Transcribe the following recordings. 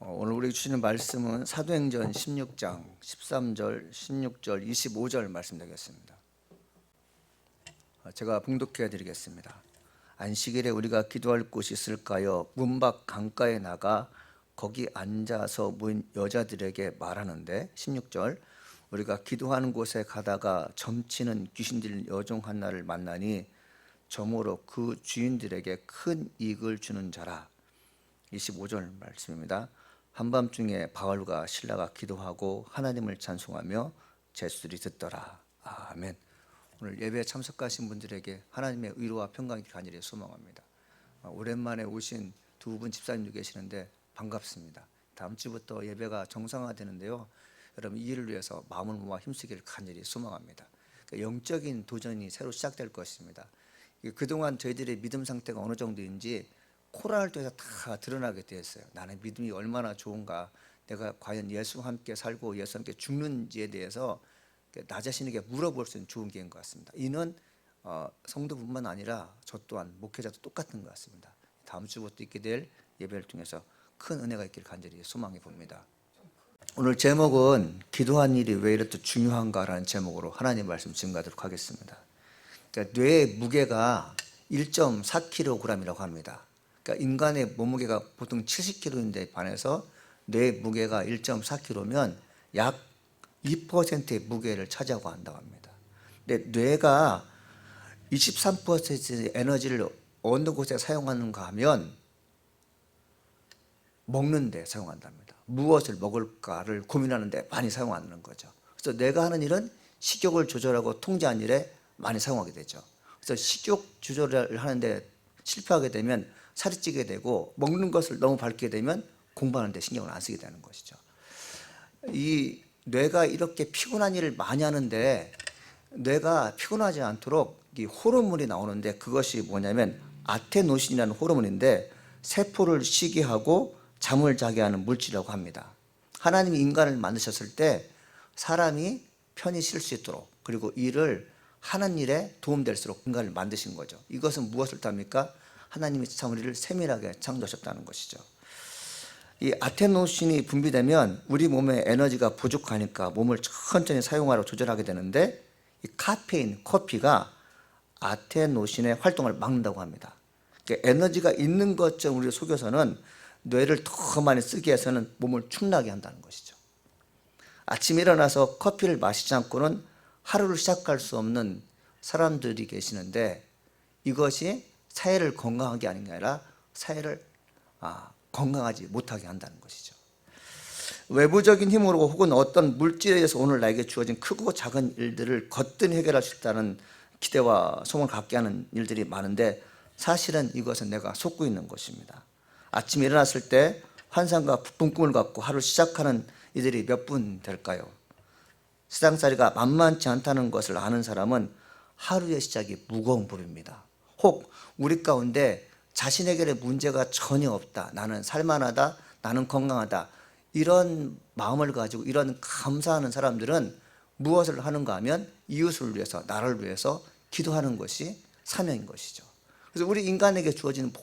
오늘 우리에게 주시는 말씀은 사도행전 16장 13절, 16절, 25절 말씀 되겠습니다. 제가 봉독해 드리겠습니다. 안식일에 우리가 기도할 곳이 있을까요? 문 밖 강가에 나가 거기 앉아서 모인 여자들에게 말하는데, 16절, 우리가 기도하는 곳에 가다가 점치는 귀신들 여종 하나를 만나니 점으로 그 주인들에게 큰 이익을 주는 자라. 25절 말씀입니다. 한밤중에 바울과 실라가 기도하고 하나님을 찬송하며 제수들이 듣더라. 아멘. 오늘 예배에 참석하신 분들에게 하나님의 의로와 평강이 간절히 소망합니다. 오랜만에 오신 두 분 집사님도 계시는데 반갑습니다. 다음 주부터 예배가 정상화되는데요, 여러분 이 일을 위해서 마음을 모아 힘쓰기를 간절히 소망합니다. 영적인 도전이 새로 시작될 것입니다. 그동안 저희들의 믿음 상태가 어느 정도인지 코로나를 통해서 다 드러나게 되었어요. 나는 믿음이 얼마나 좋은가, 내가 과연 예수와 함께 살고 예수와 함께 죽는지에 대해서 나 자신에게 물어볼 수 있는 좋은 기회인 것 같습니다. 이는 성도뿐만 아니라 저 또한 목회자도 똑같은 것 같습니다. 다음 주부터 있게 될 예배를 통해서 큰 은혜가 있기를 간절히 소망해 봅니다. 오늘 제목은 기도한 일이 왜 이렇게 중요한가라는 제목으로 하나님 말씀 증거하도록 하겠습니다. 그러니까 뇌의 무게가 1.4kg이라고 합니다. 그러니까 인간의 몸무게가 보통 70kg인데 반해서 뇌 무게가 1.4kg면 약 2%의 무게를 차지하고 한다고 합니다. 근데 뇌가 23%의 에너지를 어느 곳에 사용하는가 하면 먹는 데 사용한답니다. 무엇을 먹을까를 고민하는 데 많이 사용하는 거죠. 그래서 뇌가 하는 일은 식욕을 조절하고 통제하는 일에 많이 사용하게 되죠. 그래서 식욕 조절을 하는데 실패하게 되면 살이 찌게 되고, 먹는 것을 너무 밟게 되면 공부하는 데 신경을 안 쓰게 되는 것이죠. 이 뇌가 이렇게 피곤한 일을 많이 하는데 뇌가 피곤하지 않도록 이 호르몬이 나오는데, 그것이 뭐냐면 아테노신이라는 호르몬인데 세포를 쉬게 하고 잠을 자게 하는 물질이라고 합니다. 하나님이 인간을 만드셨을 때 사람이 편히 쉴 수 있도록, 그리고 일을 하는 일에 도움될수록 인간을 만드신 거죠. 이것은 무엇을 답니까? 하나님이 참 우리를 세밀하게 창조하셨다는 것이죠. 이 아테노신이 분비되면 우리 몸에 에너지가 부족하니까 몸을 천천히 사용하라고 조절하게 되는데, 이 카페인, 커피가 아테노신의 활동을 막는다고 합니다. 그러니까 에너지가 있는 것처럼 우리를 속여서는 뇌를 더 많이 쓰게 해서는 몸을 축나게 한다는 것이죠. 아침에 일어나서 커피를 마시지 않고는 하루를 시작할 수 없는 사람들이 계시는데, 이것이 사회를 건강하게 하는 게 아니라 사회를 건강하지 못하게 한다는 것이죠. 외부적인 힘으로 혹은 어떤 물질에 의해서 오늘 나에게 주어진 크고 작은 일들을 거뜬히 해결할 수 있다는 기대와 소망을 갖게 하는 일들이 많은데, 사실은 이것은 내가 속고 있는 것입니다. 아침에 일어났을 때 환상과 부푼 꿈을 갖고 하루를 시작하는 이들이 몇 분 될까요? 세상살이가 만만치 않다는 것을 아는 사람은 하루의 시작이 무거운 법입니다. 혹 우리 가운데 자신에게 문제가 전혀 없다, 나는 살만하다, 나는 건강하다, 이런 마음을 가지고 이런 감사하는 사람들은 무엇을 하는가 하면 이웃을 위해서, 나를 위해서 기도하는 것이 사명인 것이죠. 그래서 우리 인간에게 주어지는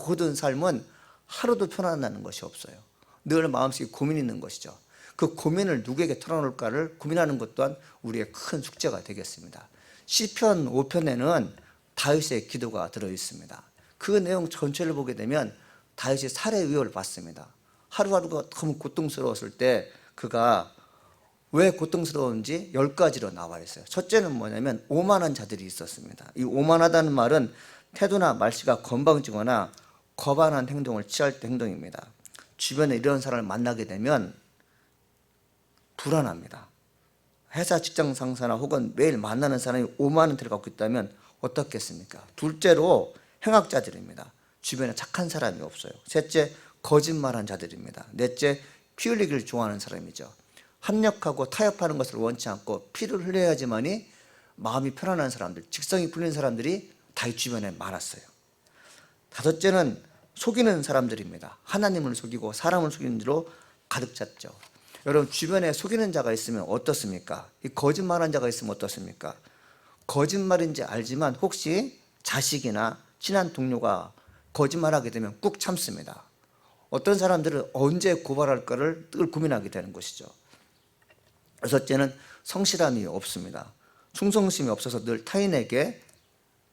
모든 삶은 하루도 편안하다는 것이 없어요. 늘 마음속에 고민이 있는 것이죠. 그 고민을 누구에게 털어놓을까를 고민하는 것 또한 우리의 큰 숙제가 되겠습니다. 시편 5편에는 다윗의 기도가 들어있습니다. 그 내용 전체를 보게 되면 다윗이 살해 위협을 받습니다. 하루하루가 너무 고통스러웠을 때 그가 왜 고통스러운지 10가지로 나와 있어요. 첫째는 뭐냐면 오만한 자들이 있었습니다. 이 오만하다는 말은 태도나 말씨가 건방지거나 거만한 행동을 취할 때 행동입니다. 주변에 이런 사람을 만나게 되면 불안합니다. 회사 직장 상사나 혹은 매일 만나는 사람이 오만한 태도를 갖고 있다면 어떻겠습니까? 둘째로 행악자들입니다. 주변에 착한 사람이 없어요. 셋째, 거짓말한 자들입니다. 넷째, 피 흘리기를 좋아하는 사람이죠. 합력하고 타협하는 것을 원치 않고 피를 흘려야지만이 마음이 편안한 사람들, 직성이 풀리는 사람들이 다윗 주변에 많았어요. 다섯째는 속이는 사람들입니다. 하나님을 속이고 사람을 속이는 일로 가득 찼죠. 여러분, 주변에 속이는 자가 있으면 어떻습니까? 이 거짓말한 자가 있으면 어떻습니까? 거짓말인지 알지만 혹시 자식이나 친한 동료가 거짓말하게 되면 꾹 참습니다. 어떤 사람들은 언제 고발할까를 늘 고민하게 되는 것이죠. 여섯째는 성실함이 없습니다. 충성심이 없어서 늘 타인에게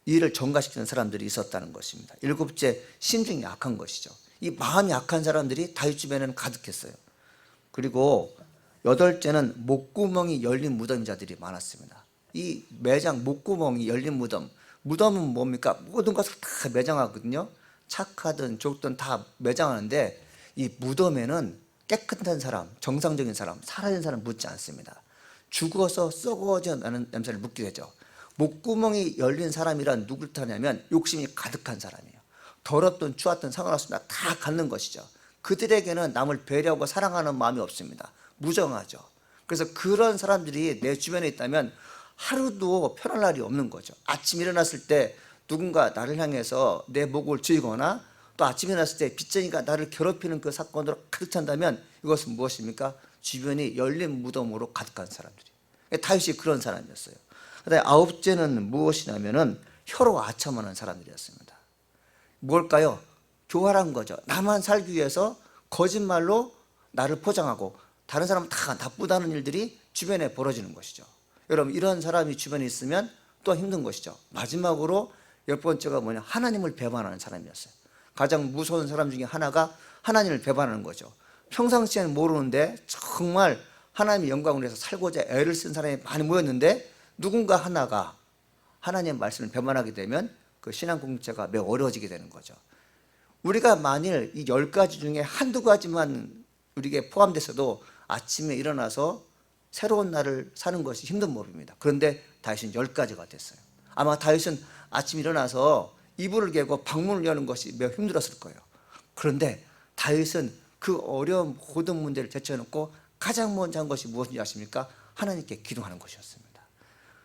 일을 전가시키는 사람들이 있었다는 것입니다. 일곱째, 심중이 약한 것이죠. 이 마음이 약한 사람들이 다윗 주변에는 가득했어요. 그리고 여덟째는 목구멍이 열린 무덤인 자들이 많았습니다. 이 매장, 목구멍이 열린 무덤, 무덤은 뭡니까? 모든 것을 다 매장하거든요. 착하든 좋든 다 매장하는데 이 무덤에는 깨끗한 사람, 정상적인 사람, 살아있는 사람 묻지 않습니다. 죽어서 썩어져 나는 냄새를 묻게 되죠. 목구멍이 열린 사람이란 누굴 뜻하냐면 욕심이 가득한 사람이에요. 더럽든 추웠든 상관없습니다. 다 갖는 것이죠. 그들에게는 남을 배려하고 사랑하는 마음이 없습니다. 무정하죠. 그래서 그런 사람들이 내 주변에 있다면 하루도 편할 날이 없는 거죠. 아침 일어났을 때 누군가 나를 향해서 내 목을 쥐거나 또 아침 일어났을 때 빚쟁이가 나를 괴롭히는 그 사건으로 가득 찬다면 이것은 무엇입니까? 주변이 열린 무덤으로 가득한 사람들이. 다윗이 그런 사람이었어요. 그다음에 아홉째는 무엇이냐면은 혀로 아첨하는 사람들이었습니다. 뭘까요? 교활한 거죠. 나만 살기 위해서 거짓말로 나를 포장하고 다른 사람은 다 나쁘다는 일들이 주변에 벌어지는 것이죠. 여러분, 이런 사람이 주변에 있으면 또 힘든 것이죠. 마지막으로 열 번째가 뭐냐? 하나님을 배반하는 사람이었어요. 가장 무서운 사람 중에 하나가 하나님을 배반하는 거죠. 평상시에는 모르는데 정말 하나님의 영광을 위해서 살고자 애를 쓴 사람이 많이 모였는데 누군가 하나가 하나님의 말씀을 배반하게 되면 그 신앙 공동체가 매우 어려워지게 되는 거죠. 우리가 만일 이 10가지 중에 한두 가지만 우리에게 포함됐어도 아침에 일어나서 새로운 날을 사는 것이 힘든 법입니다. 그런데 다윗은 10가지가 됐어요. 아마 다윗은 아침 일어나서 이불을 개고 방문을 여는 것이 매우 힘들었을 거예요. 그런데 다윗은 그 어려운 모든 문제를 제쳐놓고 가장 먼저 한 것이 무엇인지 아십니까? 하나님께 기도하는 것이었습니다.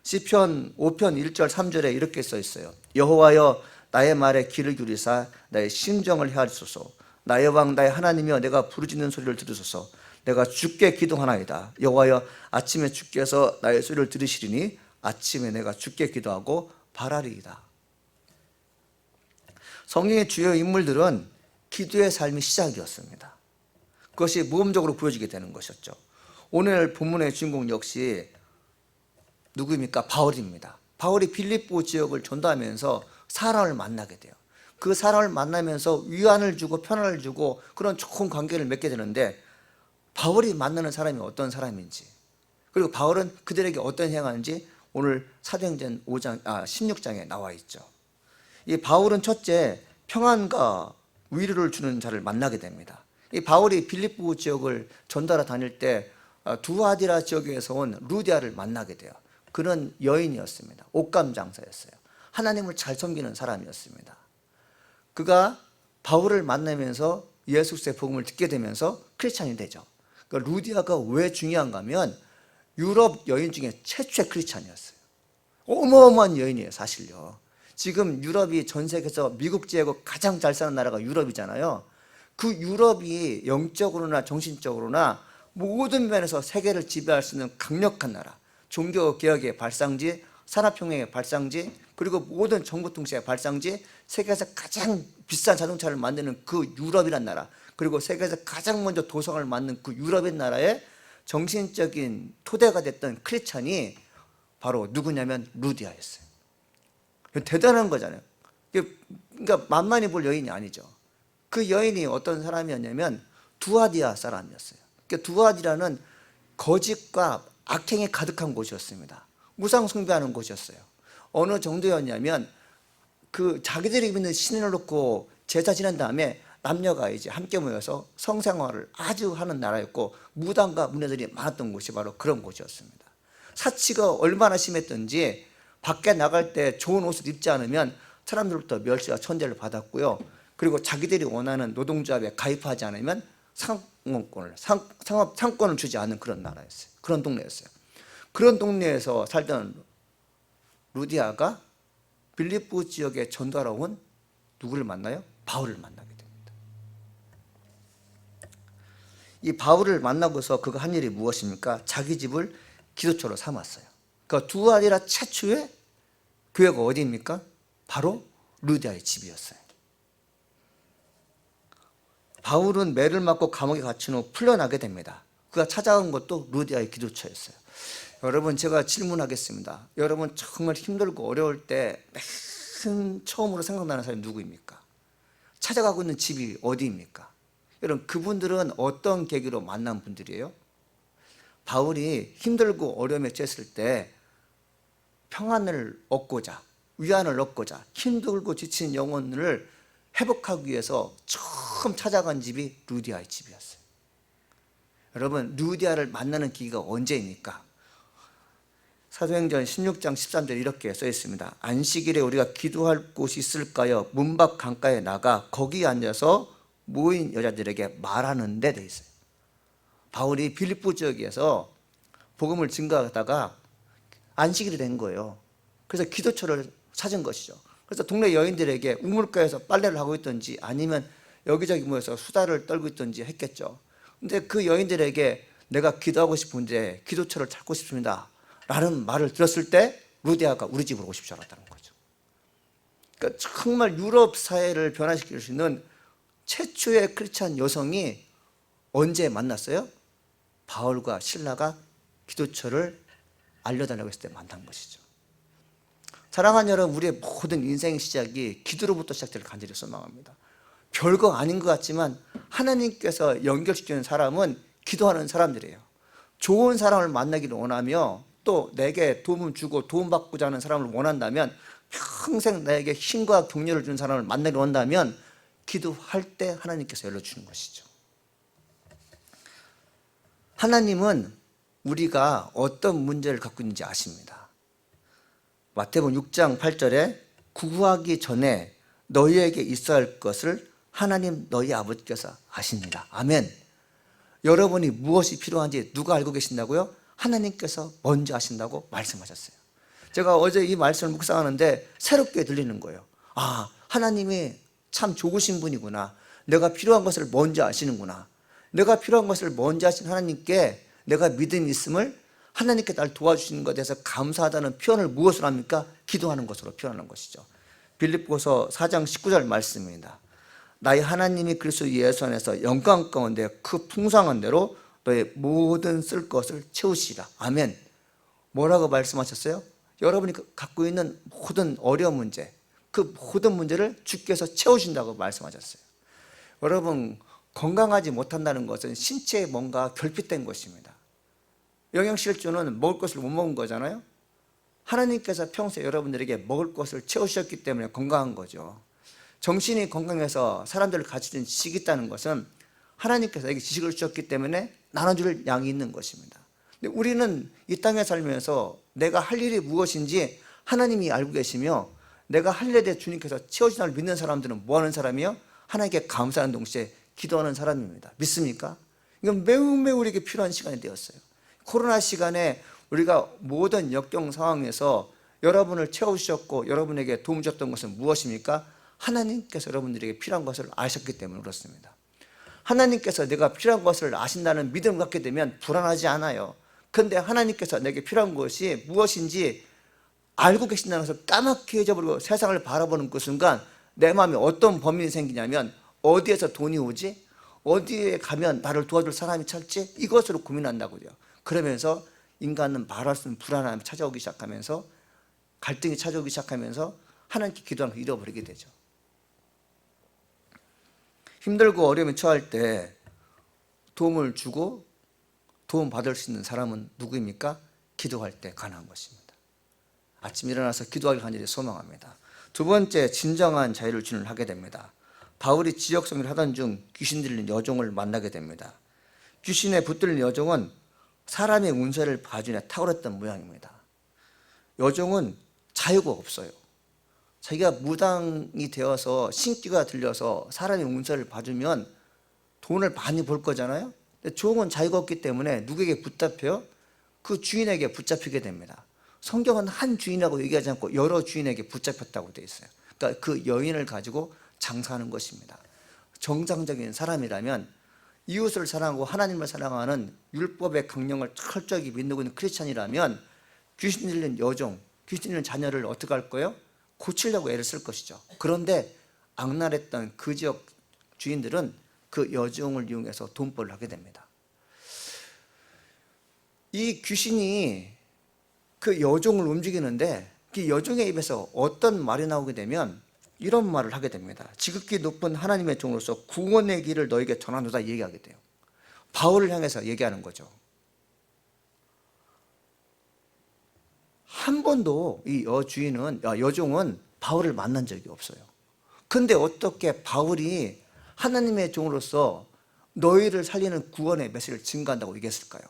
시편 5편 1절 3절에 이렇게 써 있어요. 여호와여, 나의 말에 귀를 기울이사 나의 심정을 헤아리소서. 나의 왕 나의 하나님이여, 내가 부르짖는 소리를 들으소서. 내가 주께 기도하나이다. 여호와여, 아침에 주께서 나의 소리를 들으시리니 아침에 내가 주께 기도하고 바라리이다. 성경의 주요 인물들은 기도의 삶이 시작이었습니다. 그것이 모범적으로 보여지게 되는 것이었죠. 오늘 본문의 주인공 역시 누구입니까? 바울입니다. 바울이 빌립보 지역을 전도하면서 사람을 만나게 돼요. 그 사람을 만나면서 위안을 주고 편안을 주고 그런 좋은 관계를 맺게 되는데, 바울이 만나는 사람이 어떤 사람인지, 그리고 바울은 그들에게 어떤 행하는지 오늘 사도행전 16장에 나와 있죠. 이 바울은 첫째, 평안과 위로를 주는 자를 만나게 됩니다. 이 바울이 빌립보 지역을 전달하 다닐 때 두아디라 지역에서 온 루디아를 만나게 돼요. 그는 여인이었습니다. 옷감 장사였어요. 하나님을 잘 섬기는 사람이었습니다. 그가 바울을 만나면서 예수 그리스도의 복음을 듣게 되면서 크리스찬이 되죠. 그러니까 루디아가 왜 중요한가 하면 유럽 여인 중에 최초의 크리스찬이었어요. 어마어마한 여인이에요, 사실요. 지금 유럽이 전 세계에서 미국 제외고 가장 잘 사는 나라가 유럽이잖아요. 그 유럽이 영적으로나 정신적으로나 모든 면에서 세계를 지배할 수 있는 강력한 나라, 종교개혁의 발상지, 산업혁명의 발상지, 그리고 모든 정보통신의 발상지, 세계에서 가장 비싼 자동차를 만드는 그 유럽이란 나라, 그리고 세계에서 가장 먼저 도성을 만든 그 유럽의 나라의 정신적인 토대가 됐던 크리스찬이 바로 누구냐면 루디아였어요. 대단한 거잖아요. 그러니까 만만히 볼 여인이 아니죠. 그 여인이 어떤 사람이었냐면 두아디아 사람이었어요. 그러니까 두아디라는 거짓과 악행이 가득한 곳이었습니다. 우상 숭배하는 곳이었어요. 어느 정도였냐면 그 자기들이 믿는 신을 놓고 제사 지낸 다음에 남녀가 이제 함께 모여서 성생활을 아주 하는 나라였고, 무당과 문외들이 많았던 곳이 바로 그런 곳이었습니다. 사치가 얼마나 심했던지 밖에 나갈 때 좋은 옷을 입지 않으면 사람들부터 멸시와 천대를 받았고요. 그리고 자기들이 원하는 노동조합에 가입하지 않으면 상권을 주지 않는 그런 나라였어요. 그런 동네였어요. 그런 동네에서 살던 루디아가 빌립보 지역에 전도하러 온 누구를 만나요? 바울을 만나게 됩니다. 이 바울을 만나고서 그가 한 일이 무엇입니까? 자기 집을 기도처로 삼았어요. 그러니까 두아디라 최초의 교회가 어디입니까? 바로 루디아의 집이었어요. 바울은 매를 맞고 감옥에 갇힌 후 풀려나게 됩니다. 그가 찾아온 것도 루디아의 기도처였어요. 여러분, 제가 질문하겠습니다. 여러분 정말 힘들고 어려울 때 맨 처음으로 생각나는 사람이 누구입니까? 찾아가고 있는 집이 어디입니까? 여러분, 그분들은 어떤 계기로 만난 분들이에요? 바울이 힘들고 어려움에 처했을 때 평안을 얻고자, 위안을 얻고자, 힘들고 지친 영혼을 회복하기 위해서 처음 찾아간 집이 루디아의 집이었어요. 여러분, 루디아를 만나는 계기가 언제입니까? 사도행전 16장 13절 이렇게 써 있습니다. 안식일에 우리가 기도할 곳이 있을까요? 문 밖 강가에 나가 거기 앉아서 모인 여자들에게 말하는 데 돼 있어요. 바울이 빌립보 지역에서 복음을 증거하다가 안식일이 된 거예요. 그래서 기도처를 찾은 것이죠. 그래서 동네 여인들에게 우물가에서 빨래를 하고 있든지 아니면 여기저기 모여서 수다를 떨고 있든지 했겠죠. 근데 그 여인들에게 내가 기도하고 싶은데 기도처를 찾고 싶습니다 라는 말을 들었을 때 루디아가 우리 집으로 오십시오 알았다는 거죠. 그러니까 정말 유럽 사회를 변화시킬 수 있는 최초의 크리스찬 여성이 언제 만났어요? 바울과 실라가 기도처를 알려달라고 했을 때 만난 것이죠. 사랑하는 여러분, 우리의 모든 인생의 시작이 기도로부터 시작될 간절히 소망합니다. 별거 아닌 것 같지만 하나님께서 연결시키는 사람은 기도하는 사람들이에요. 좋은 사람을 만나기를 원하며 또 내게 도움을 주고 도움받고자 하는 사람을 원한다면, 평생 나에게 힘과 격려를 주는 사람을 만나기를 원한다면 기도할 때 하나님께서 열어주는 것이죠. 하나님은 우리가 어떤 문제를 갖고 있는지 아십니다. 마태복음 6장 8절에 구하기 전에 너희에게 있어야 할 것을 하나님 너희 아버지께서 아십니다. 아멘. 여러분이 무엇이 필요한지 누가 알고 계신다고요? 하나님께서 먼저 아신다고 말씀하셨어요. 제가 어제 이 말씀을 묵상하는데 새롭게 들리는 거예요. 아, 하나님이 참 좋으신 분이구나. 내가 필요한 것을 먼저 아시는구나. 내가 필요한 것을 먼저 아신 하나님께 내가 믿음이 있음을, 하나님께 날 도와주시는 것에 대해서 감사하다는 표현을 무엇으로 합니까? 기도하는 것으로 표현하는 것이죠. 빌립보서 4장 19절 말씀입니다. 나의 하나님이 그리스도 예수 안에서 영광 가운데 그 풍성한 대로 너의 모든 쓸 것을 채우시라. 아멘. 뭐라고 말씀하셨어요? 여러분이 갖고 있는 모든 어려운 문제, 그 모든 문제를 주께서 채우신다고 말씀하셨어요. 여러분, 건강하지 못한다는 것은 신체에 뭔가 결핍된 것입니다. 영양실조는 먹을 것을 못 먹은 거잖아요. 하나님께서 평소에 여러분들에게 먹을 것을 채우셨기 때문에 건강한 거죠. 정신이 건강해서 사람들을 가르치는 지식이 있다는 것은 하나님께서 에게 지식을 주셨기 때문에 나눠줄 양이 있는 것입니다. 근데 우리는 이 땅에 살면서 내가 할 일이 무엇인지 하나님이 알고 계시며, 내가 할 일에 대해 주님께서 채워주신 날 믿는 사람들은 뭐 하는 사람이요? 하나님께 감사하는 동시에 기도하는 사람입니다. 믿습니까? 이건 매우 우리에게 필요한 시간이 되었어요. 코로나 시간에 우리가 모든 역경 상황에서 여러분을 채워주셨고 여러분에게 도움 주셨던 것은 무엇입니까? 하나님께서 여러분들에게 필요한 것을 아셨기 때문에 그렇습니다. 하나님께서 내가 필요한 것을 아신다는 믿음을 갖게 되면 불안하지 않아요. 그런데 하나님께서 내게 필요한 것이 무엇인지 알고 계신다는 것을 까맣게 잊어버리고 세상을 바라보는 그 순간 내 마음에 어떤 범인이 생기냐면, 어디에서 돈이 오지? 어디에 가면 나를 도와줄 사람이 찾지? 이것으로 고민한다고요. 그러면서 인간은 말할 수 없는 불안함이 찾아오기 시작하면서, 갈등이 찾아오기 시작하면서 하나님께 기도하는 걸 잃어버리게 되죠. 힘들고 어려움에 처할 때 도움을 주고 도움 받을 수 있는 사람은 누구입니까? 기도할 때 가능한 것입니다. 아침 일어나서 기도하길 간절히 소망합니다. 두 번째, 진정한 자유를 주는 하게 됩니다. 바울이 지역성을 하던 중 귀신 들린 여종을 만나게 됩니다. 귀신에 붙들린 여종은 사람의 운세를 봐주냐 탁월했던 모양입니다. 여종은 자유가 없어요. 자기가 무당이 되어서 신기가 들려서 사람의 운세를 봐주면 돈을 많이 벌 거잖아요. 근데 종은 자유가 없기 때문에 누구에게 붙잡혀요? 그 주인에게 붙잡히게 됩니다. 성경은 한 주인이라고 얘기하지 않고 여러 주인에게 붙잡혔다고 되어 있어요. 그러니까 그 여인을 가지고 장사하는 것입니다. 정상적인 사람이라면, 이웃을 사랑하고 하나님을 사랑하는 율법의 강령을 철저히 믿고 있는 크리스찬이라면 귀신 들린 여종, 귀신 들린 자녀를 어떻게 할 거예요? 고치려고 애를 쓸 것이죠. 그런데 악랄했던 그 지역 주인들은 그 여종을 이용해서 돈벌이를 하게 됩니다. 이 귀신이 그 여종을 움직이는데 그 여종의 입에서 어떤 말이 나오게 되면 이런 말을 하게 됩니다. 지극히 높은 하나님의 종으로서 구원의 길을 너에게 전하노다 얘기하게 돼요. 바울을 향해서 얘기하는 거죠. 한 번도 이 여종은 바울을 만난 적이 없어요. 근데 어떻게 바울이 하나님의 종으로서 너희를 살리는 구원의 메시지를 증거한다고 얘기했을까요?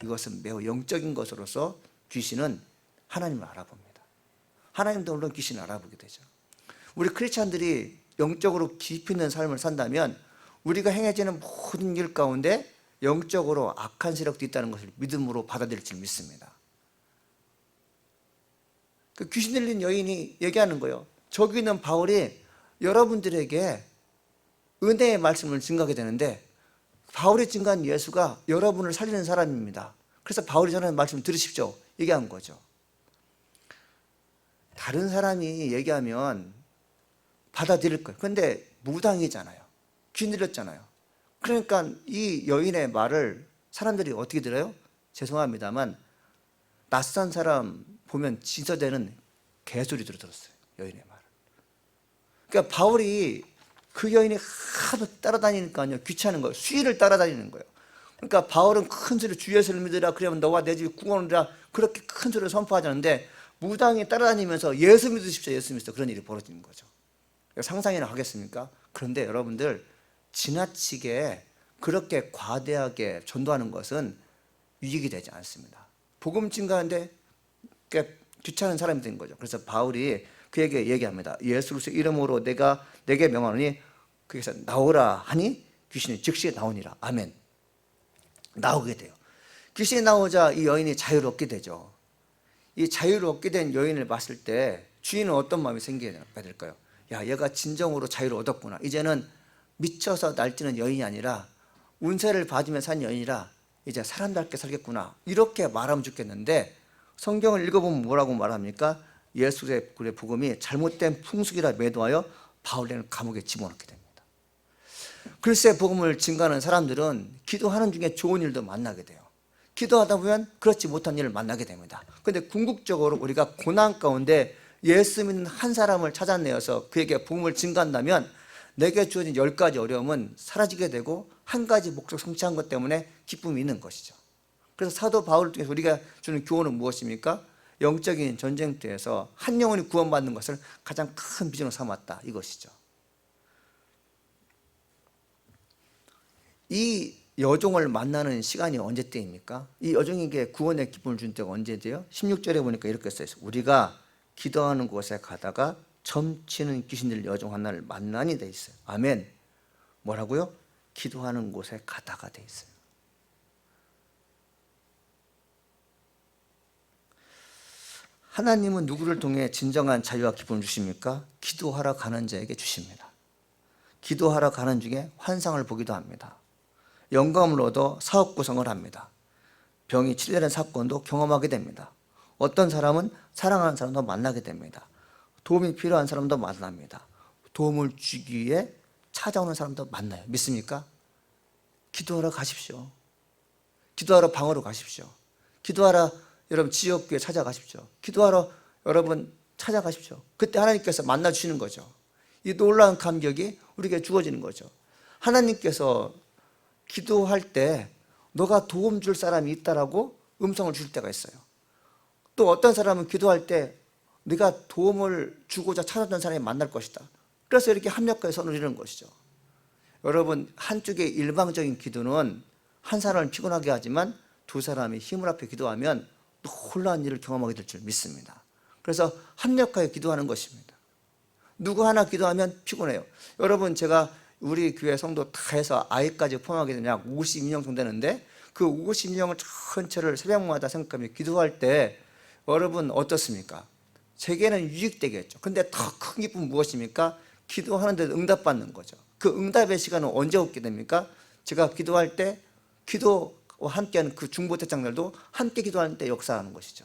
이것은 매우 영적인 것으로서 귀신은 하나님을 알아봅니다. 하나님도 물론 귀신을 알아보게 되죠. 우리 크리스찬들이 영적으로 깊이 있는 삶을 산다면 우리가 행해지는 모든 일 가운데 영적으로 악한 세력도 있다는 것을 믿음으로 받아들일 줄 믿습니다. 그 귀신 들린 여인이 얘기하는 거예요. 저기 있는 바울이 여러분들에게 은혜의 말씀을 증거하게 되는데 바울이 증거한 예수가 여러분을 살리는 사람입니다. 그래서 바울이 전하는 말씀을 들으십시오. 얘기한 거죠. 다른 사람이 얘기하면 받아들일 거예요. 그런데 무당이잖아요. 귀신 들렸잖아요. 그러니까 이 여인의 말을 사람들이 어떻게 들어요? 죄송합니다만 낯선 사람 보면 진서되는 개소리들을 들었어요. 여인의 말을. 그러니까 바울이 그 여인이 하도 따라다니니까요. 귀찮은 거예요. 수위를 따라다니는 거예요. 그러니까 바울은 큰 소리로 주 예수를 믿으라. 그러면 너와 내 집이 구원이라. 그렇게 큰 소리로 선포하자는데 무당이 따라다니면서 예수 믿으십시오. 예수 믿으십시오. 그런 일이 벌어지는 거죠. 상상이나 하겠습니까? 그런데 여러분들 지나치게 그렇게 과대하게 전도하는 것은 유익이 되지 않습니다. 복음 증거하는데 귀찮은 사람이 된 거죠. 그래서 바울이 그에게 얘기합니다. 예수 그리스도의 이름으로 내가 내게 명하노니 거기서 나오라 하니 귀신이 즉시 나오니라. 아멘. 나오게 돼요. 귀신이 나오자 이 여인이 자유를 얻게 되죠. 이 자유를 얻게 된 여인을 봤을 때 주인은 어떤 마음이 생겨야 될까요? 야, 얘가 진정으로 자유를 얻었구나. 이제는 미쳐서 날뛰는 여인이 아니라 운세를 받으며 산 여인이라 이제 사람답게 살겠구나. 이렇게 말하면 좋겠는데 성경을 읽어보면 뭐라고 말합니까? 예수의 복음이 잘못된 풍습이라 매도하여 바울을 감옥에 집어넣게 됩니다. 글쎄 복음을 증거하는 사람들은 기도하는 중에 좋은 일도 만나게 돼요. 기도하다 보면 그렇지 못한 일을 만나게 됩니다. 그런데 궁극적으로 우리가 고난 가운데 예수 믿는 한 사람을 찾아내어서 그에게 복음을 증거한다면 내게 주어진 10가지 어려움은 사라지게 되고 한 가지 목적 성취한 것 때문에 기쁨이 있는 것이죠. 그래서 사도 바울을 통해서 우리가 주는 교훈은 무엇입니까? 영적인 전쟁터에서 한 영혼이 구원받는 것을 가장 큰 비전으로 삼았다, 이것이죠. 이 여종을 만나는 시간이 언제 때입니까? 이 여종에게 구원의 기쁨을 준 때가 언제죠? 16절에 보니까 이렇게 써있어요. 우리가 기도하는 곳에 가다가 점치는 귀신들 여종 하나를 만나니 돼 있어요. 아멘. 뭐라고요? 기도하는 곳에 가다가 돼 있어요. 하나님은 누구를 통해 진정한 자유와 기쁨을 주십니까? 기도하러 가는 자에게 주십니다. 기도하러 가는 중에 환상을 보기도 합니다. 영감을 얻어 사업 구성을 합니다. 병이 치료되는 사건도 경험하게 됩니다. 어떤 사람은 사랑하는 사람도 만나게 됩니다. 도움이 필요한 사람도 만납니다. 도움을 주기 위해 찾아오는 사람도 만나요. 믿습니까? 기도하러 가십시오. 기도하러 방으로 가십시오. 기도하러 여러분 지역교회 찾아가십시오. 기도하러 여러분 찾아가십시오. 그때 하나님께서 만나주시는 거죠. 이 놀라운 감격이 우리에게 주어지는 거죠. 하나님께서 기도할 때 너가 도움 줄 사람이 있다라고 음성을 줄 때가 있어요. 또 어떤 사람은 기도할 때 네가 도움을 주고자 찾았던 사람이 만날 것이다. 그래서 이렇게 합력하여 선을 이루는 것이죠. 여러분 한쪽의 일방적인 기도는 한 사람을 피곤하게 하지만 두 사람이 힘을 합해 기도하면 놀라운 일을 경험하게 될 줄 믿습니다. 그래서 합력하여 기도하는 것입니다. 누구 하나 기도하면 피곤해요. 여러분 제가 우리 교회 성도 다 해서 아이까지 포함하게 되면 약 52명 정도 되는데 그 52명을 전체를 새벽마다 생각하며 기도할 때 여러분 어떻습니까? 제게는 유익되겠죠. 근데 더 큰 기쁨은 무엇입니까? 기도하는데 응답받는 거죠. 그 응답의 시간은 언제 오게 됩니까? 제가 기도할 때 기도와 함께하는 그 중보대장들도 함께 기도하는 때 역사하는 것이죠.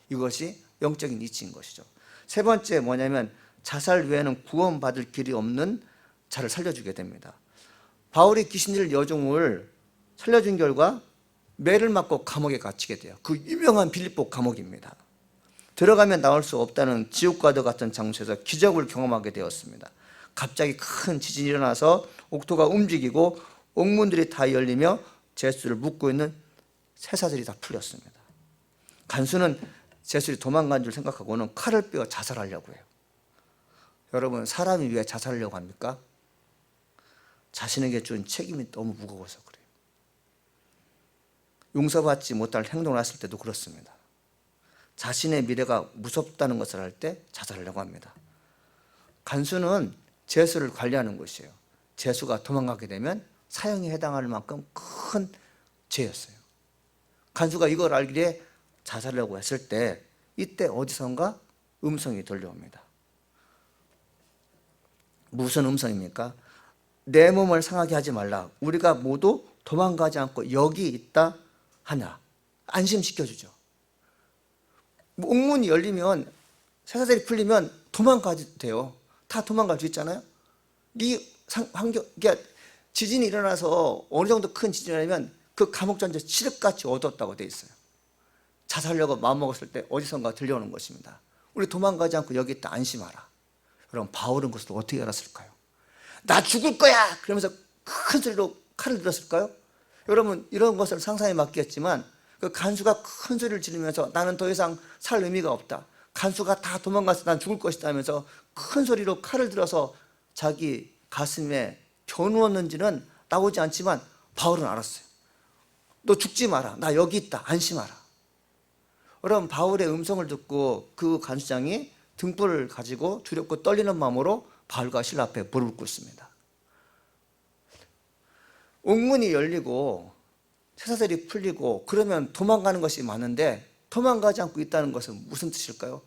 이것이 영적인 이치인 것이죠. 세 번째 뭐냐면 자살 외에는 구원받을 길이 없는 자를 살려주게 됩니다. 바울이 귀신 들린 여종을 살려준 결과 매를 맞고 감옥에 갇히게 돼요. 그 유명한 빌립보 감옥입니다. 들어가면 나올 수 없다는 지옥과도 같은 장소에서 기적을 경험하게 되었습니다. 갑자기 큰 지진이 일어나서 옥토가 움직이고 옥문들이 다 열리며 제수를 묶고 있는 쇠사슬이 다 풀렸습니다. 간수는 제수이 도망간 줄 생각하고는 칼을 빼어 자살하려고 해요. 여러분, 사람이 왜 자살하려고 합니까? 자신에게 준 책임이 너무 무거워서 그래요. 용서받지 못할 행동을 했을 때도 그렇습니다. 자신의 미래가 무섭다는 것을 알 때 자살하려고 합니다. 간수는 제수를 관리하는 것이에요. 제수가 도망가게 되면 사형에 해당할 만큼 큰 죄였어요. 간수가 이걸 알기에 자살하려고 했을 때 이때 어디선가 음성이 들려옵니다. 무슨 음성입니까? 내 몸을 상하게 하지 말라. 우리가 모두 도망가지 않고 여기 있다 하냐. 안심시켜주죠. 옥문이 열리면 쇠사슬이 풀리면 도망가도 돼요. 다 도망갈 수 있잖아요. 이 환경, 그러니까 지진이 일어나서 어느 정도 큰 지진이 일어나면 그 감옥 전체 칠흑같이 어둡다고 돼 있어요. 자살하려고 마음먹었을 때 어디선가 들려오는 것입니다. 우리 도망가지 않고 여기 있다 안심하라. 여러분, 바울은 그것을 어떻게 알았을까요? 나 죽을 거야! 그러면서 큰 소리로 칼을 들었을까요? 여러분, 이런 것을 상상에 맡겼지만 그 간수가 큰 소리를 지르면서 나는 더 이상 살 의미가 없다. 간수가 다 도망가서 난 죽을 것이다 하면서 큰 소리로 칼을 들어서 자기 가슴에 겨누었는지는 나오지 않지만 바울은 알았어요. 너 죽지 마라. 나 여기 있다. 안심하라. 여러분, 바울의 음성을 듣고 그 간수장이 등불을 가지고 두렵고 떨리는 마음으로 바울과 실라 앞에 무릎을 꿇습니다. 옥문이 열리고 쇠사슬이 풀리고 그러면 도망가는 것이 많은데 도망가지 않고 있다는 것은 무슨 뜻일까요?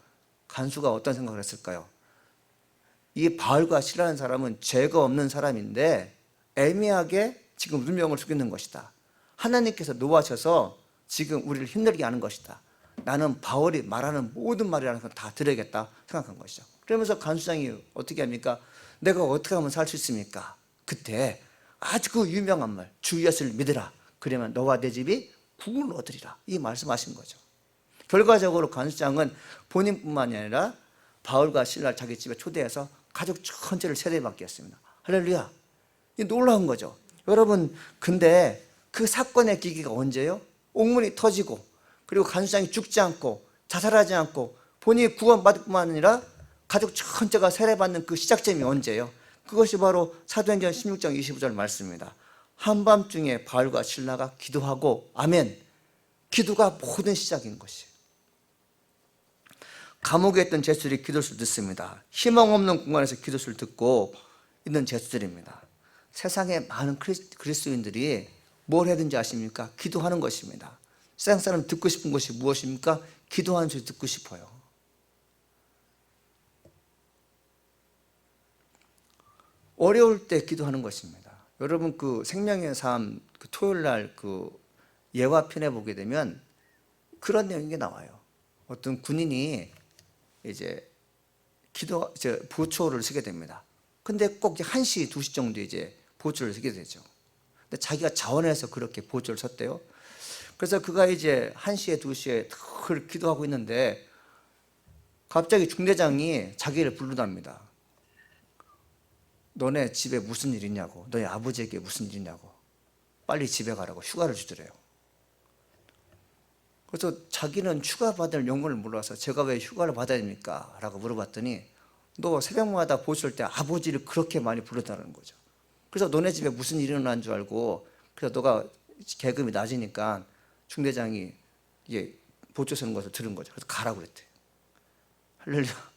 간수가 어떤 생각을 했을까요? 이 바울과 실라는 사람은 죄가 없는 사람인데 애매하게 지금 운명을 속이는 것이다. 하나님께서 노하셔서 지금 우리를 힘들게 하는 것이다. 나는 바울이 말하는 모든 말이라는 건 다 들어야겠다 생각한 것이죠. 그러면서 간수장이 어떻게 합니까? 내가 어떻게 하면 살 수 있습니까? 그때 아주 그 유명한 말, 주 예수를 믿으라. 그러면 너와 내 집이 구원을 얻으리라. 이 말씀하신 거죠. 결과적으로 간수장은 본인뿐만이 아니라 바울과 실라를 자기 집에 초대해서 가족 전체를 세례받게 했습니다. 할렐루야. 이 놀라운 거죠. 여러분, 근데 그 사건의 기기가 언제예요? 옥문이 터지고 그리고 간수장이 죽지 않고 자살하지 않고 본인이 구원받을 뿐만 아니라 가족 전체가 세례받는 그 시작점이 언제예요? 그것이 바로 사도행전 16장 25절 말씀입니다. 한밤중에 바울과 실라가 기도하고 아멘. 기도가 모든 시작인 것이에요. 감옥에 있던 제수들이 기도수를 듣습니다. 희망 없는 공간에서 기도수를 듣고 있는 제수들입니다. 세상에 많은 그리스도인들이 뭘 해야 되는지 아십니까? 기도하는 것입니다. 세상 사람 듣고 싶은 것이 무엇입니까? 기도하는 소리 듣고 싶어요. 어려울 때 기도하는 것입니다. 여러분, 그 생명의 삶 그 토요일 날 그 예화편에 보게 되면 그런 내용이 나와요. 어떤 군인이 이제 보초를 쓰게 됩니다. 근데 꼭 1시, 2시 정도 이제 보초를 쓰게 되죠. 근데 자기가 자원해서 그렇게 보초를 섰대요. 그래서 그가 이제 1시에 2시에 늘 기도하고 있는데 갑자기 중대장이 자기를 부르답니다. 너네 집에 무슨 일 있냐고, 너희 아버지에게 무슨 일 있냐고, 빨리 집에 가라고 휴가를 주더래요. 그래서 자기는 휴가 받을 용건을 몰라서 제가 왜 휴가를 받아야 됩니까? 라고 물어봤더니 너 새벽마다 보실 때 아버지를 그렇게 많이 부르다는 거죠. 그래서 너네 집에 무슨 일이 일어난 줄 알고, 그래서 너가 계급이 낮으니까 중대장이 이게 보초 서는 것을 들은 거죠. 그래서 가라고 그랬대요. 할렐루야.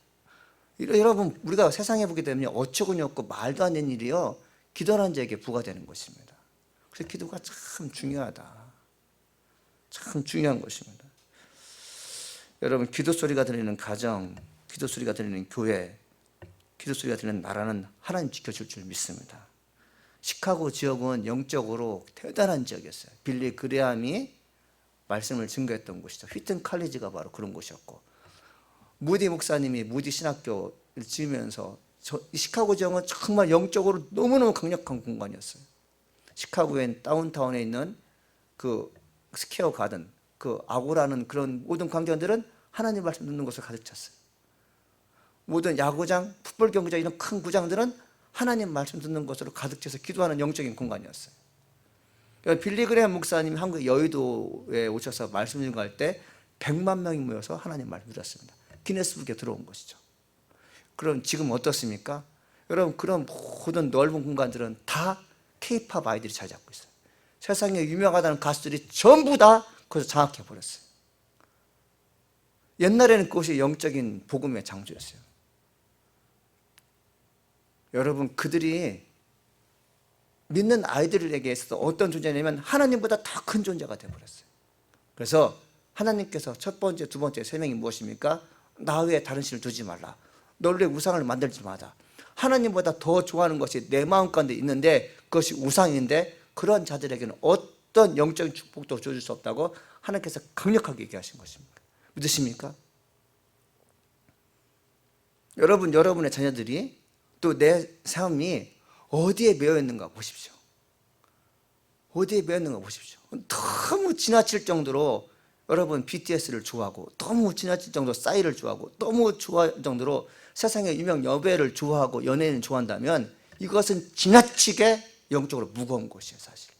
여러분, 우리가 세상에 보게 되면 어처구니 없고 말도 안 되는 일이요, 기도하는 자에게 부과되는 것입니다. 그래서 기도가 참 중요하다. 참 중요한 것입니다. 여러분, 기도 소리가 들리는 가정, 기도 소리가 들리는 교회, 기도 소리가 들리는 나라는 하나님 지켜줄 줄 믿습니다. 시카고 지역은 영적으로 대단한 지역이었어요. 빌리 그레함이 말씀을 증거했던 곳이죠. 휘튼 칼리지가 바로 그런 곳이었고, 무디 목사님이 무디 신학교를 지으면서 이 시카고 지역은 정말 영적으로 너무너무 강력한 공간이었어요. 시카고의 다운타운에 있는 그 스퀘어 가든, 그 아고라는 그런 모든 광장들은 하나님 말씀 듣는 곳을 가득 찼어요. 모든 야구장, 풋볼 경기장 이런 큰 구장들은 하나님 말씀 듣는 곳으로 가득 차서 기도하는 영적인 공간이었어요. 빌리 그레이엄 목사님이 한국 여의도에 오셔서 말씀 전할 때 100만 명이 모여서 하나님 말씀 들었습니다. 기네스북에 들어온 것이죠. 그럼 지금 어떻습니까? 여러분, 그런 모든 넓은 공간들은 다 K-팝 아이들이 자리 잡고 있어요. 세상에 유명하다는 가수들이 전부 다 거기서 장악해 버렸어요. 옛날에는 그것이 영적인 복음의 장소였어요. 여러분, 그들이 믿는 아이들에게 있어서 어떤 존재냐면 하나님보다 더 큰 존재가 되어버렸어요. 그래서 하나님께서 첫 번째, 두 번째, 세 명이 무엇입니까? 나 외에 다른 신을 두지 말라. 너를 위해 우상을 만들지 마라. 하나님보다 더 좋아하는 것이 내 마음 가운데 있는데 그것이 우상인데 그런 자들에게는 어떤 영적인 축복도 줘줄 수 없다고 하나님께서 강력하게 얘기하신 것입니다. 믿으십니까? 여러분, 여러분의 자녀들이 또 내 삶이 어디에 매여 있는가 보십시오. 어디에 매여 있는가 보십시오. 너무 지나칠 정도로 여러분 BTS를 좋아하고, 너무 지나칠 정도로 싸이를 좋아하고, 너무 좋아할 정도로 세상의 유명 여배를 좋아하고 연예인을 좋아한다면 이것은 지나치게 영적으로 무거운 것이에요. 사실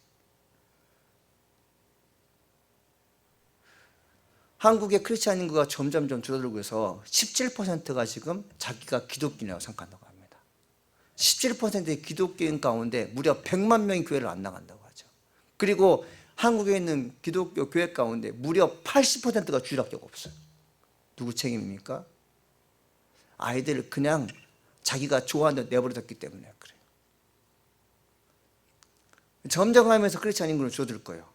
한국의 크리스찬 인구가 점점점 줄어들고 있어서 17%가 지금 자기가 기독교인이라고 생각한다고 합니다. 17%의 기독교인 가운데 무려 100만 명이 교회를 안 나간다고 하죠. 그리고 한국에 있는 기독교 교회 가운데 무려 80%가 주일학교가 없어요. 누구 책임입니까? 아이들을 그냥 자기가 좋아하는 데 내버려뒀기 때문에 그래요. 점점 하면서 크리스찬 인구는 줄어들 거예요.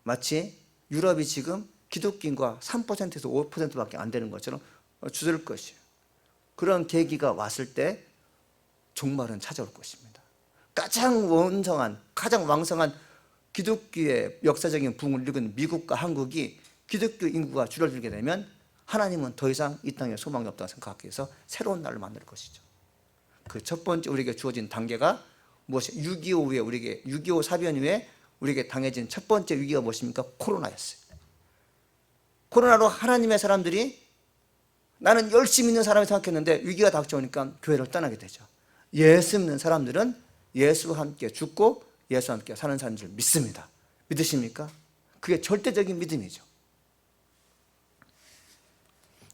마치 유럽이 지금 기독교인과 3%에서 5%밖에 안 되는 것처럼 줄어들 것이에요. 그런 계기가 왔을 때 종말은 찾아올 것입니다. 가장 원성한, 가장 왕성한 기독교의 역사적인 부흥을 이룬 미국과 한국이 기독교 인구가 줄어들게 되면 하나님은 더 이상 이 땅에 소망이 없다고 생각하기 위해서 새로운 날을 만들 것이죠. 그 첫 번째 우리에게 주어진 단계가 무엇이? 6.25 후에 우리에게 6.25 사변 후에 우리에게 당해진 첫 번째 위기가 무엇입니까? 코로나였어요. 코로나로 하나님의 사람들이 나는 열심히 믿는 사람이 생각했는데 위기가 닥쳐오니까 교회를 떠나게 되죠. 예수 믿는 사람들은 예수와 함께 죽고 예수와 함께 사는 사람인 줄 믿습니다. 믿으십니까? 그게 절대적인 믿음이죠.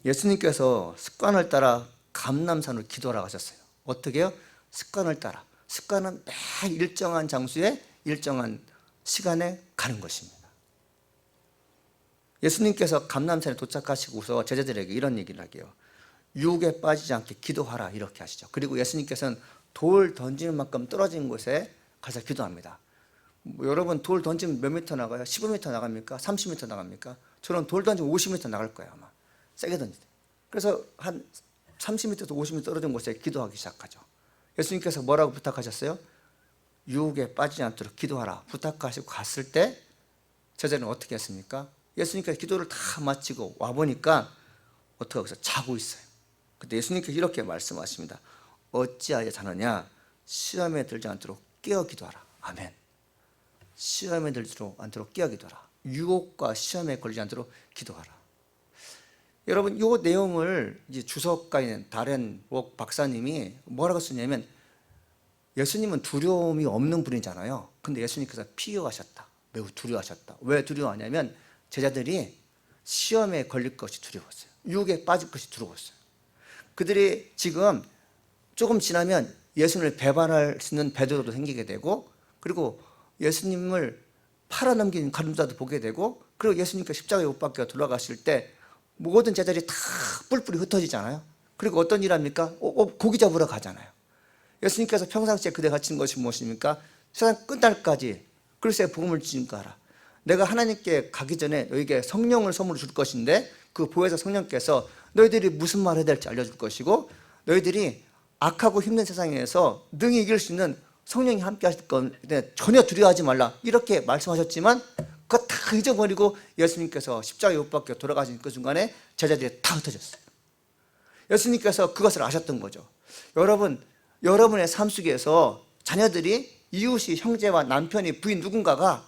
예수님께서 습관을 따라 감람산으로 기도하라고 하셨어요. 어떻게 해요? 습관을 따라. 습관은 매 일정한 장소에 일정한 시간에 가는 것입니다. 예수님께서 감람산에 도착하시고서 제자들에게 이런 얘기를 하게요. 유혹에 빠지지 않게 기도하라 이렇게 하시죠. 그리고 예수님께서는 돌 던지는 만큼 떨어진 곳에 가서 기도합니다. 여러분 돌 던지면 몇 미터 나가요? 15m 나갑니까? 30m 나갑니까? 저는 돌 던지면 50m 나갈 거예요 아마. 세게 던지대. 그래서 한 30m에서 50m 떨어진 곳에 기도하기 시작하죠. 예수님께서 뭐라고 부탁하셨어요? 유혹에 빠지지 않도록 기도하라 부탁하시고 갔을 때 제자는 어떻게 했습니까? 예수님께서 기도를 다 마치고 와보니까 어떻게 하고서 자고 있어요. 그때 예수님께서 이렇게 말씀하십니다. 어찌하여 자느냐? 시험에 들지 않도록 깨어 기도하라. 아멘. 시험에 들지 않도록 깨어 기도하라. 유혹과 시험에 걸리지 않도록 기도하라. 여러분, 이 내용을 이제 주석가인 다렌 웍 박사님이 뭐라고 쓰냐면 예수님은 두려움이 없는 분이잖아요. 근데 예수님께서 피격하셨다. 매우 두려워하셨다. 왜 두려워하냐면 제자들이 시험에 걸릴 것이 두려웠어요. 유혹에 빠질 것이 두려웠어요. 그들이 지금 조금 지나면 예수님을 배반할 수 있는 베드로도 생기게 되고, 그리고 예수님을 팔아넘긴 가룟자도 보게 되고, 그리고 예수님께서 십자가에 못 박혀 돌아가실 때 모든 제자들이 다 뿔뿔이 흩어지잖아요. 그리고 어떤 일 합니까? 고기 잡으러 가잖아요. 예수님께서 평상시에 그대 가르치는 것이 무엇입니까? 세상 끝날까지 그리스도의 복음을 증거하라. 내가 하나님께 가기 전에 너에게 성령을 선물로 줄 것인데 그 보혜사 성령께서 너희들이 무슨 말을 해야 될지 알려줄 것이고, 너희들이 악하고 힘든 세상에서 능히 이길 수 있는 성령이 함께 하실 건데 전혀 두려워하지 말라 이렇게 말씀하셨지만 그거 다 잊어버리고 예수님께서 십자가에 못 박혀 돌아가신 그 순간에 제자들이 다 흩어졌어요. 예수님께서 그것을 아셨던 거죠. 여러분, 여러분의 삶 속에서 자녀들이 이웃이 형제와 남편이 부인 누군가가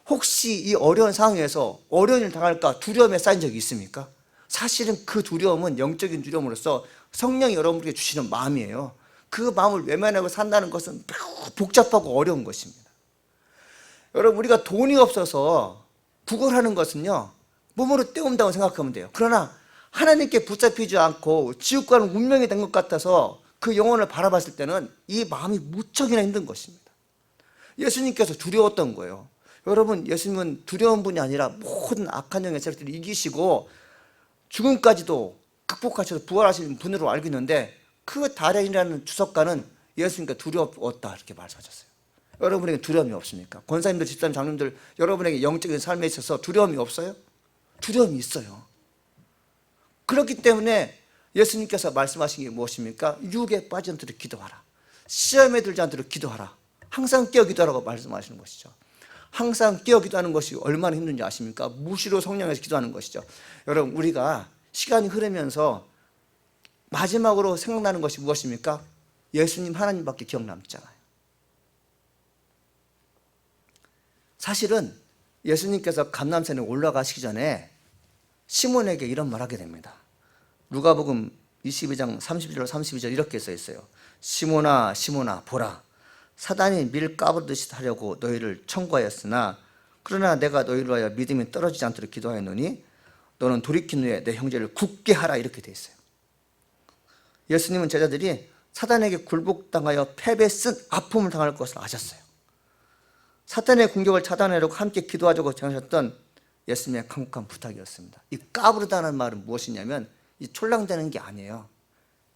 혹시 이 어려운 상황에서 어려운 일을 당할까 두려움에 쌓인 적이 있습니까? 사실은 그 두려움은 영적인 두려움으로서 성령이 여러분에게 주시는 마음이에요. 그 마음을 외면하고 산다는 것은 매우 복잡하고 어려운 것입니다. 여러분, 우리가 돈이 없어서 구걸하는 것은요, 몸으로 때운다고 생각하면 돼요. 그러나 하나님께 붙잡히지 않고 지옥과는 운명이 된 것 같아서 그 영혼을 바라봤을 때는 이 마음이 무척이나 힘든 것입니다. 예수님께서 두려웠던 거예요. 여러분, 예수님은 두려운 분이 아니라 모든 악한 영의 세력들을 이기시고 죽음까지도 극복하셔서 부활하신 분으로 알고 있는데, 그 다련이라는 주석가는 예수님께 두려웠다 이렇게 말씀하셨어요. 여러분에게 두려움이 없습니까? 권사님들, 집사님, 장로님들, 여러분에게 영적인 삶에 있어서 두려움이 없어요? 두려움이 있어요. 그렇기 때문에 예수님께서 말씀하신 게 무엇입니까? 유혹에 빠지지 않도록 기도하라. 시험에 들지 않도록 기도하라. 항상 깨어 기도하라고 말씀하시는 것이죠. 항상 깨어 기도하는 것이 얼마나 힘든지 아십니까? 무시로 성령에서 기도하는 것이죠. 여러분, 우리가 시간이 흐르면서 마지막으로 생각나는 것이 무엇입니까? 예수님 하나님밖에 기억 남잖아요. 사실은 예수님께서 감람산에 올라가시기 전에 시몬에게 이런 말 하게 됩니다. 누가복음 22장 31절 32절 이렇게 써 있어요. 시몬아 시몬아 보라, 사단이 밀 까부르듯이 하려고 너희를 청구하였으나 그러나 내가 너희를 위하여 믿음이 떨어지지 않도록 기도하였노니 너는 돌이킨 후에 내 형제를 굳게 하라, 이렇게 돼 있어요. 예수님은 제자들이 사단에게 굴복당하여 패배 쓴 아픔을 당할 것을 아셨어요. 사탄의 공격을 차단하려고 함께 기도하자고 정하셨던 예수님의 강력한 부탁이었습니다. 이 까부르다는 말은 무엇이냐면 이 촐랑대는 게 아니에요.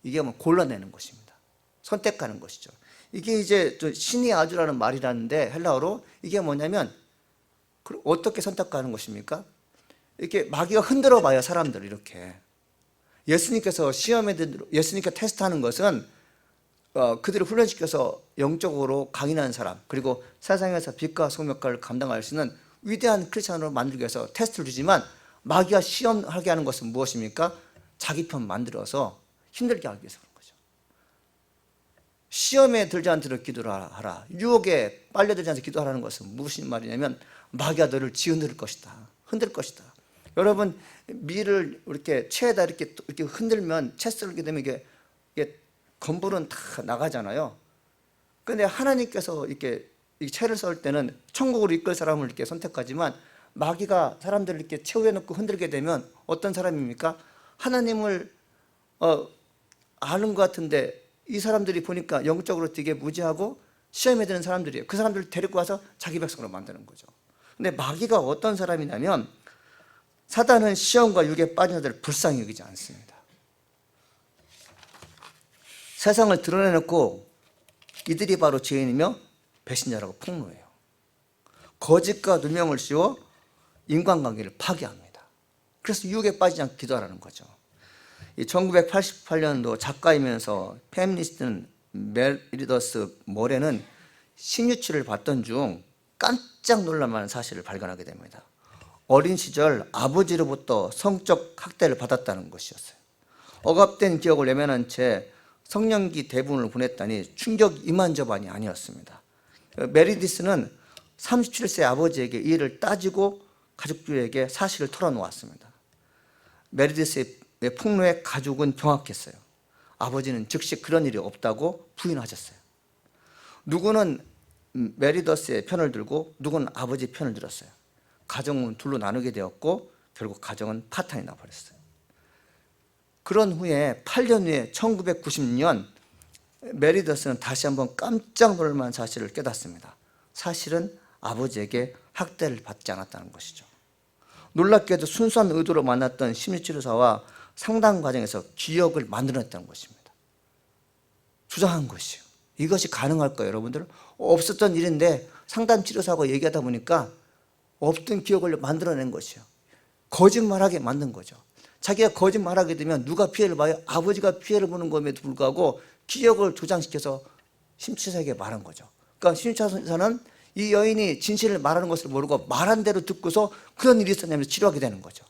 이게 뭐 골라내는 것입니다. 선택하는 것이죠. 이게 이제 신의 아주라는 말이라는데 헬라어로 이게 뭐냐면 어떻게 선택하는 것입니까? 이렇게 마귀가 흔들어 봐요, 사람들 이렇게. 예수님께서 예수님께 테스트하는 것은 그들을 훈련시켜서 영적으로 강인한 사람, 그리고 세상에서 빛과 소금 역할을 감당할 수 있는 위대한 크리스찬으로 만들기 위해서 테스트를 주지만, 마귀가 시험하게 하는 것은 무엇입니까? 자기 편 만들어서 힘들게 하기 위해서 그런 거죠. 시험에 들지 않도록 기도하라, 유혹에 빨려들지 않도록 기도하라는 것은 무슨 말이냐면 마귀가 너를 지흔들 것이다, 흔들 것이다. 여러분, 밀을 이렇게 채에다 이렇게 흔들면, 채 썰게 되면 이게 건불은 다 나가잖아요. 그런데 하나님께서 이렇게 채를 썰 때는 천국으로 이끌 사람을 이렇게 선택하지만, 마귀가 사람들을 이렇게 채우에 놓고 흔들게 되면 어떤 사람입니까? 하나님을 아는 것 같은데 이 사람들이 보니까 영적으로 되게 무지하고 시험에 드는 사람들이에요. 그 사람들을 데리고 와서 자기 백성으로 만드는 거죠. 근데 마귀가 어떤 사람이냐면, 사단은 시험과 유혹에 빠진 자들을 불쌍히 여기지 않습니다. 세상을 드러내놓고 이들이 바로 죄인이며 배신자라고 폭로해요. 거짓과 누명을 씌워 인간관계를 파괴합니다. 그래서 유혹에 빠지지 않고 기도하라는 거죠. 1988년도 작가이면서 페미니스트는 메리더스 모레는 신유치를 봤던 중 깜짝 놀랄만한 사실을 발견하게 됩니다. 어린 시절 아버지로부터 성적 학대를 받았다는 것이었어요. 억압된 기억을 외면한 채 성년기 대부분을 보냈다니 충격 이만저만이 아니었습니다. 메리디스는 37세 아버지에게 이 일을 따지고 가족들에게 사실을 털어놓았습니다. 메리디스의 폭로에 가족은 경악했어요. 아버지는 즉시 그런 일이 없다고 부인하셨어요. 누구는 메리더스의 편을 들고 누구는 아버지 편을 들었어요. 가정은 둘로 나누게 되었고 결국 가정은 파탄이 나버렸어요. 그런 후에 8년 후에 1990년 메리더스는 다시 한번 깜짝 놀랄 만한 사실을 깨닫습니다. 사실은 아버지에게 학대를 받지 않았다는 것이죠. 놀랍게도 순수한 의도로 만났던 심리치료사와 상담 과정에서 기억을 만들어냈다는 것입니다. 주장한 것이요. 이것이 가능할까요, 여러분들? 없었던 일인데 상담치료사하고 얘기하다 보니까 없던 기억을 만들어낸 것이요. 거짓말하게 만든 거죠. 자기가 거짓말하게 되면 누가 피해를 봐요? 아버지가 피해를 보는 것에도 불구하고 기억을 조장시켜서 심치사에게 말한 거죠. 그러니까 심치사는 이 여인이 진실을 말하는 것을 모르고 말한 대로 듣고서 그런 일이 있었냐면서 치료하게 되는 거죠.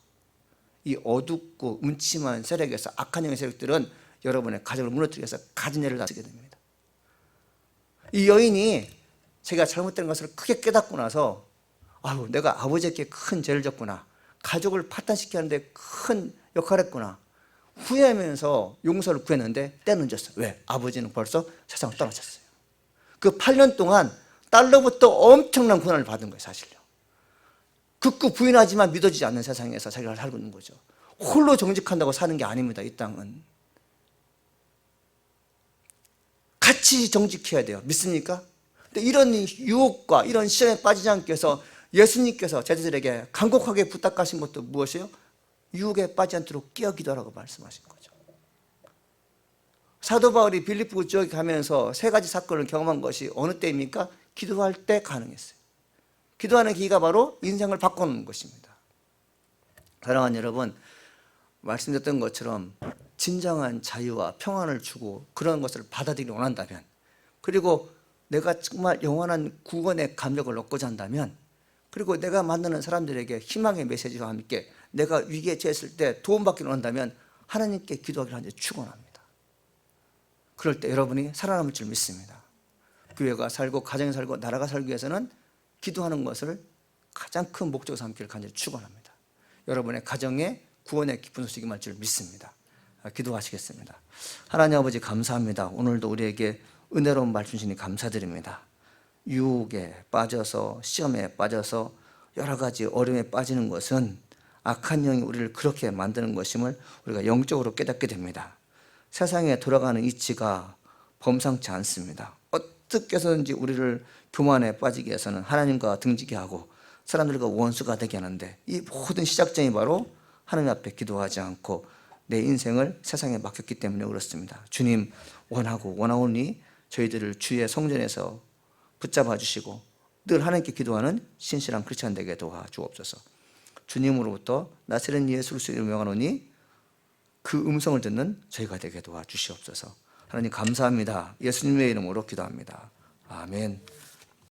이 어둡고 음침한 세력에서, 악한 영의 세력들은 여러분의 가정을 무너뜨리기 위해서 가진 예를 다 쓰게 됩니다. 이 여인이 자기가 잘못된 것을 크게 깨닫고 나서 아유, 내가 아버지에게 큰 죄를 졌구나, 가족을 파탄시키는데 큰 역할을 했구나, 후회하면서 용서를 구했는데 때는 늦었어요. 왜? 아버지는 벌써 세상을 떠나셨어요. 그 8년 동안 딸로부터 엄청난 고난을 받은 거예요. 사실요. 극구 부인하지만 믿어지지 않는 세상에서 자기가 살고 있는 거죠. 홀로 정직한다고 사는 게 아닙니다. 이 땅은 같이 정직해야 돼요. 믿습니까? 근데 이런 유혹과 이런 시험에 빠지지 않기 위해서 예수님께서 제자들에게 간곡하게 부탁하신 것도 무엇이에요? 유혹에 빠지지 않도록 깨어 기도하라고 말씀하신 거죠. 사도 바울이 빌립보 지역에 가면서 세 가지 사건을 경험한 것이 어느 때입니까? 기도할 때 가능했어요. 기도하는 기회가 바로 인생을 바꾸는 것입니다. 사랑하는 여러분, 말씀드렸던 것처럼 진정한 자유와 평안을 주고 그런 것을 받아들이기 원한다면, 그리고 내가 정말 영원한 구원의 감격을 얻고자 한다면, 그리고 내가 만나는 사람들에게 희망의 메시지와 함께 내가 위기에 처했을 때 도움받기를 원한다면 하나님께 기도하기를 하는데 축원합니다. 그럴 때 여러분이 살아남을 줄 믿습니다. 교회가 살고 가정이 살고 나라가 살기 위해서는 기도하는 것을 가장 큰 목적으로 삼기를 간절히 축원합니다. 여러분의 가정에 구원의 기쁜 소식이 말 줄 믿습니다. 기도하시겠습니다. 하나님 아버지, 감사합니다. 오늘도 우리에게 은혜로운 말씀 주시니 감사드립니다. 유혹에 빠져서, 시험에 빠져서 여러 가지 어려움에 빠지는 것은 악한 영이 우리를 그렇게 만드는 것임을 우리가 영적으로 깨닫게 됩니다. 세상에 돌아가는 이치가 범상치 않습니다. 어떻게 해서든지 우리를 교만에 빠지게 해서는 하나님과 등지게 하고 사람들과 원수가 되게 하는데, 이 모든 시작점이 바로 하나님 앞에 기도하지 않고 내 인생을 세상에 맡겼기 때문에 그렇습니다. 주님, 원하오니 저희들을 주의 성전에서 붙잡아 주시고 늘 하나님께 기도하는 신실한 크리스찬 되게 도와주옵소서. 주님으로부터 나사렛 예수를 이름으로 명하노니 그 음성을 듣는 저희가 되게 도와주시옵소서. 하나님 감사합니다. 예수님의 이름으로 기도합니다. 아멘.